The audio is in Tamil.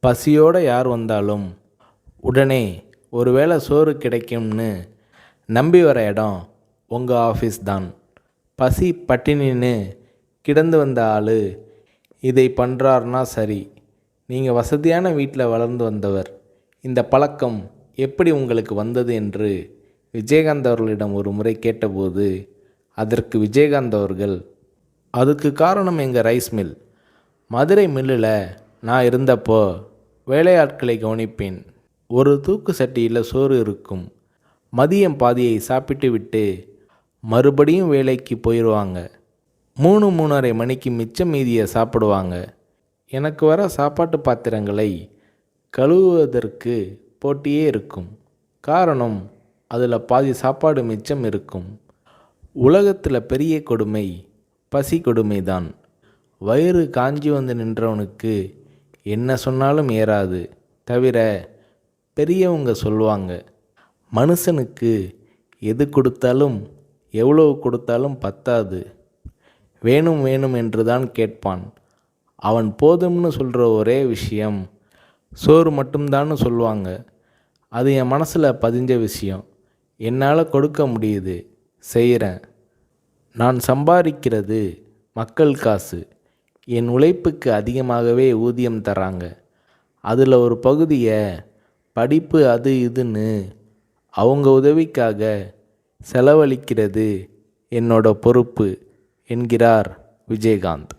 பசியோடு யார் வந்தாலும் உடனே ஒருவேளை சோறு கிடைக்கும்னு நம்பி வர இடம் உங்கள் ஆஃபீஸ் தான். பசி பட்டினின்னு கிடந்து வந்த ஆள் இதை பண்ணுறாருனா சரி. நீங்கள் வசதியான வீட்டில் வளர்ந்து வந்தவர். இந்த பழக்கம் எப்படி உங்களுக்கு வந்தது என்று விஜயகாந்த் அவர்களிடம் ஒரு முறை கேட்டபோது அதற்கு விஜயகாந்த் அவர்கள், அதுக்கு காரணம் எங்கள் ரைஸ் மில். மதுரை மில்லில் நான் இருந்தப்போ வேலையாட்களை கவனிப்பேன். ஒரு தூக்கு சட்டியில் சோறு இருக்கும். மதியம் பாதியை சாப்பிட்டு விட்டு மறுபடியும் வேலைக்கு போயிடுவாங்க. 3-3:30 மணிக்கு மிச்சம் மீதியை சாப்பிடுவாங்க. எனக்கு வர சாப்பாட்டு பாத்திரங்களை கழுவுவதற்கு போட்டியே இருக்கும். காரணம், அதில் பாதி சாப்பாடு மிச்சம் இருக்கும். உலகத்தில் பெரிய கொடுமை பசி கொடுமை தான். வயிறு காஞ்சி வந்து நின்றவனுக்கு என்ன சொன்னாலும் ஏறாது. தவிர பெரியவங்க சொல்லுவாங்க, மனுஷனுக்கு எது கொடுத்தாலும் எவ்வளவு கொடுத்தாலும் பத்தாது, வேணும் வேணும் என்று தான் கேட்பான். அவன் போதும்னு சொல்கிற ஒரே விஷயம் சோறு மட்டும்தான்னு சொல்லுவாங்க. அது என் மனசில் பதிஞ்ச விஷயம். என்னால் கொடுக்க முடியுது, செய்கிறேன். நான் சம்பாதிக்கிறது மக்கள் காசு. என் உழைப்புக்கு அதிகமாகவே ஊதியம் தராங்க. அதில் ஒரு பகுதியை படிப்பு அது இதுன்னு அவங்க உதவிக்காக செலவழிக்கிறது என்னோட பொறுப்பு என்கிறார் விஜயகாந்த்.